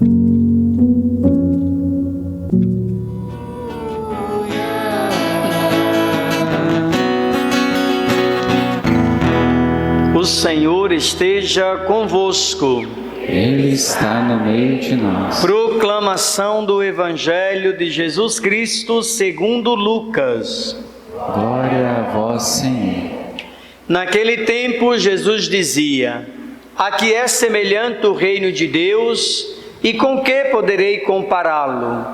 O Senhor esteja convosco. Ele está no meio de nós. Proclamação do Evangelho de Jesus Cristo segundo Lucas. Glória a vós, Senhor. Naquele tempo Jesus dizia: a que é semelhante o reino de Deus e com que poderei compará-lo?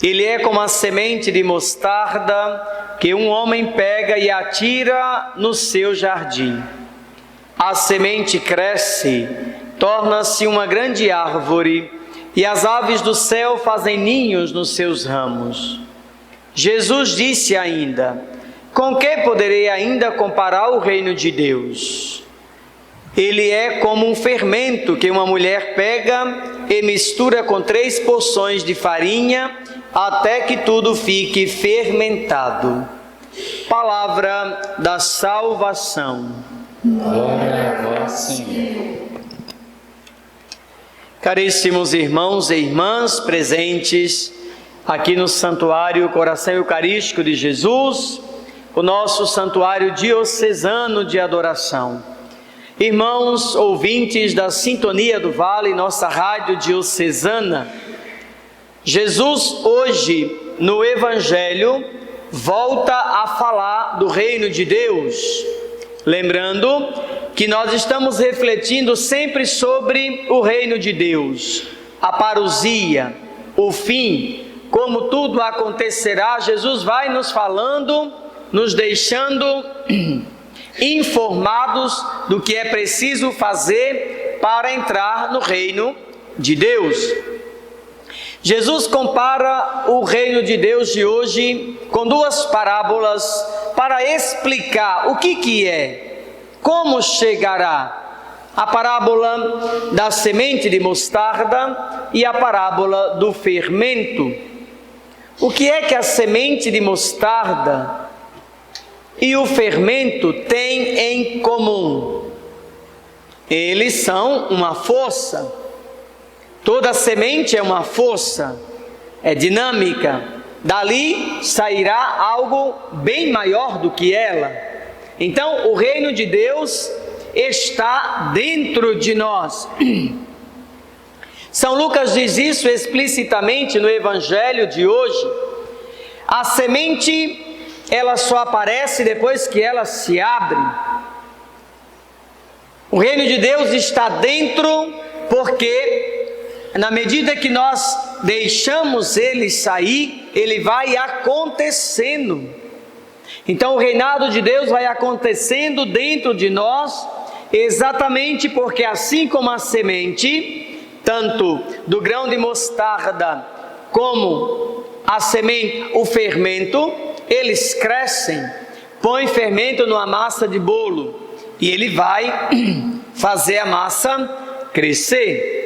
Ele é como a semente de mostarda que um homem pega e atira no seu jardim. A semente cresce, torna-se uma grande árvore, e as aves do céu fazem ninhos nos seus ramos. Jesus disse ainda: com que poderei ainda comparar o reino de Deus? Ele é como um fermento que uma mulher pega e mistura com 3 porções de farinha, até que tudo fique fermentado. Palavra da salvação. Glória a vós, Senhor. Caríssimos irmãos e irmãs presentes aqui no Santuário Coração Eucarístico de Jesus, o nosso Santuário Diocesano de Adoração. Irmãos ouvintes da Sintonia do Vale, nossa rádio diocesana, Jesus hoje no Evangelho volta a falar do reino de Deus. Lembrando que nós estamos refletindo sempre sobre o reino de Deus, a parousia, o fim, como tudo acontecerá. Jesus vai nos falando, nos deixando informados do que é preciso fazer para entrar no reino de Deus. Jesus compara o reino de Deus de hoje com 2 parábolas para explicar o que é, como chegará. A parábola da semente de mostarda e a parábola do fermento. O que é que a semente de mostarda e o fermento têm em comum? Eles são uma força. Toda semente é uma força, é dinâmica. Dali sairá algo bem maior do que ela. Então, o reino de Deus está dentro de nós. São Lucas diz isso explicitamente no Evangelho de hoje. A semente, ela só aparece depois que ela se abre. O reino de Deus está dentro porque na medida que nós deixamos ele sair, ele vai acontecendo. Então o reinado de Deus vai acontecendo dentro de nós, exatamente porque assim como a semente, tanto do grão de mostarda como a semente, o fermento, eles crescem, põe fermento numa massa de bolo e ele vai fazer a massa crescer.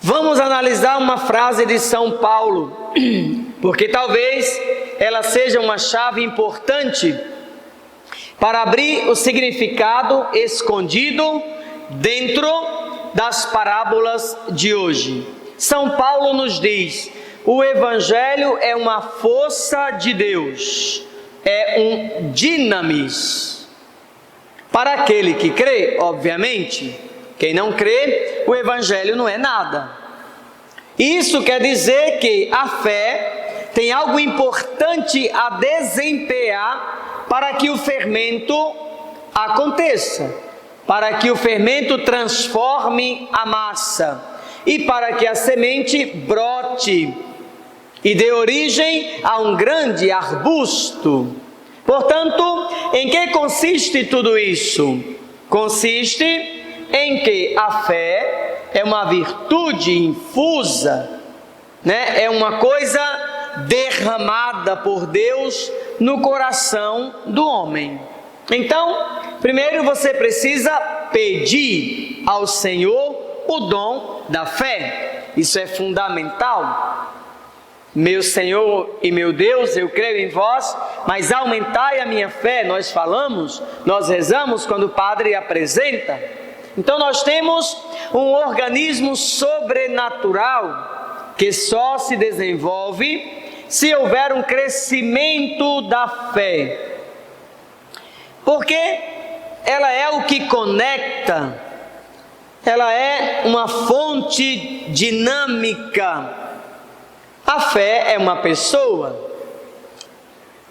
Vamos analisar uma frase de São Paulo, porque talvez ela seja uma chave importante para abrir o significado escondido dentro das parábolas de hoje. São Paulo nos diz: o Evangelho é uma força de Deus, é um dinamis. Para aquele que crê, obviamente. Quem não crê, o Evangelho não é nada. Isso quer dizer que a fé tem algo importante a desempenhar para que o fermento aconteça, para que o fermento transforme a massa e para que a semente brote e dê origem a um grande arbusto. Portanto, em que consiste tudo isso? Consiste em que a fé é uma virtude infusa, é uma coisa derramada por Deus no coração do homem. Então, primeiro você precisa pedir ao Senhor o dom da fé. Isso é fundamental. Meu Senhor e meu Deus, eu creio em vós, mas aumentai a minha fé. Nós falamos, nós rezamos quando o Padre apresenta. Então nós temos um organismo sobrenatural que só se desenvolve se houver um crescimento da fé. Porque ela é o que conecta, ela é uma fonte dinâmica. A fé é uma pessoa,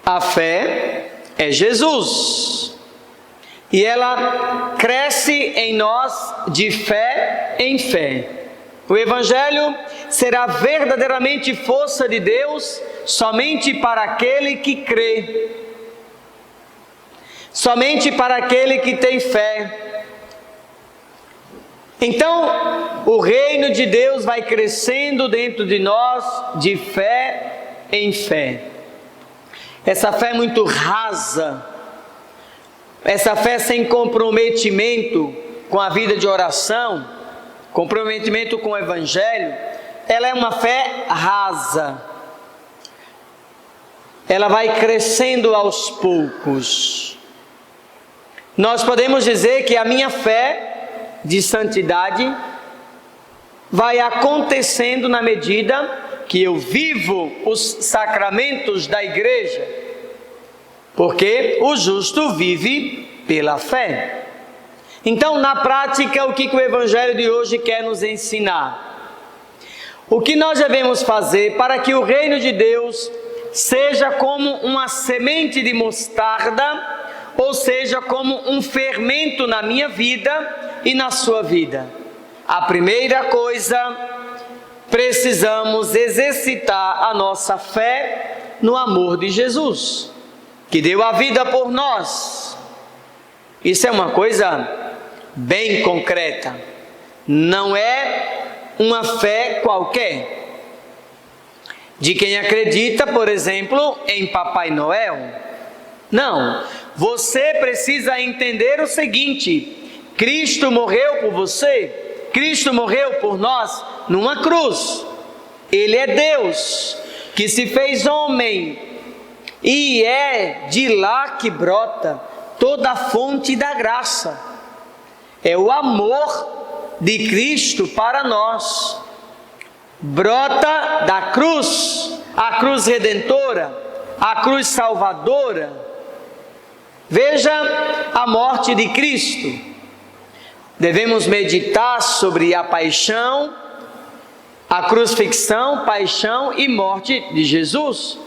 a fé é Jesus. E ela cresce em nós de fé em fé. O Evangelho será verdadeiramente força de Deus somente para aquele que crê, somente para aquele que tem fé. Então, o reino de Deus vai crescendo dentro de nós de fé em fé. Essa fé muito rasa, essa fé sem comprometimento com a vida de oração, comprometimento com o Evangelho, ela é uma fé rasa. Ela vai crescendo aos poucos. Nós podemos dizer que a minha fé de santidade vai acontecendo na medida que eu vivo os sacramentos da igreja, porque o justo vive pela fé. Então, na prática, o que o Evangelho de hoje quer nos ensinar? O que nós devemos fazer para que o reino de Deus seja como uma semente de mostarda, ou seja, como um fermento na minha vida e na sua vida? A primeira coisa, precisamos exercitar a nossa fé no amor de Jesus, que deu a vida por nós. Isso é uma coisa bem concreta, não é uma fé qualquer, de quem acredita, por exemplo, em Papai Noel. Não, você precisa entender o seguinte: Cristo morreu por você, Cristo morreu por nós numa cruz. Ele é Deus que se fez homem, e é de lá que brota toda a fonte da graça. É o amor de Cristo para nós. Brota da cruz, a cruz redentora, a cruz salvadora. Veja a morte de Cristo. Devemos meditar sobre a paixão, a crucifixão, paixão e morte de Jesus.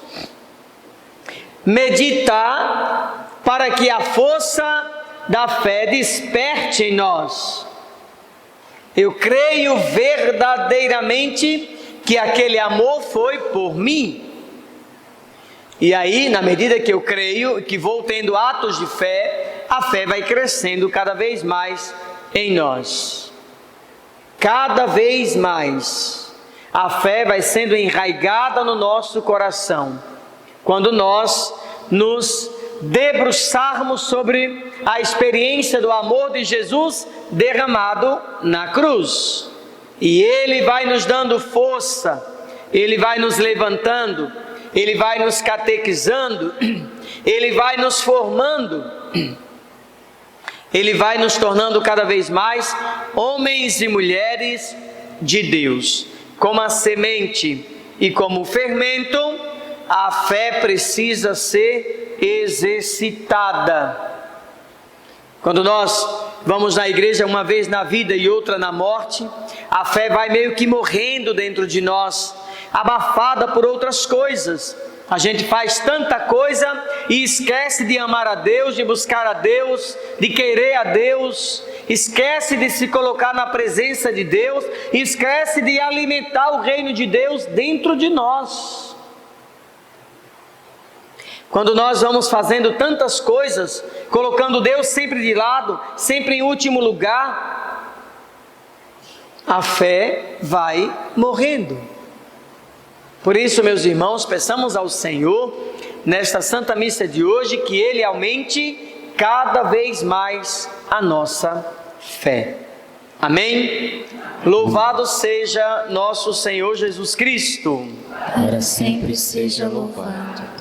Meditar para que a força da fé desperte em nós. Eu creio verdadeiramente que aquele amor foi por mim. E aí, na medida que eu creio, que vou tendo atos de fé, a fé vai crescendo cada vez mais em nós. Cada vez mais, a fé vai sendo enraizada no nosso coração, quando nós nos debruçarmos sobre a experiência do amor de Jesus derramado na cruz. E Ele vai nos dando força, Ele vai nos levantando, Ele vai nos catequizando, Ele vai nos formando, Ele vai nos tornando cada vez mais homens e mulheres de Deus. Como a semente e como o fermento, a fé precisa ser exercitada. Quando nós vamos na igreja uma vez na vida e outra na morte, a fé vai meio que morrendo dentro de nós, abafada por outras coisas. A gente faz tanta coisa e esquece de amar a Deus, de buscar a Deus, de querer a Deus, esquece de se colocar na presença de Deus, esquece de alimentar o reino de Deus dentro de nós. Quando nós vamos fazendo tantas coisas, colocando Deus sempre de lado, sempre em último lugar, a fé vai morrendo. Por isso, meus irmãos, peçamos ao Senhor, nesta Santa Missa de hoje, que Ele aumente cada vez mais a nossa fé. Amém? Louvado seja nosso Senhor Jesus Cristo. Para sempre seja louvado.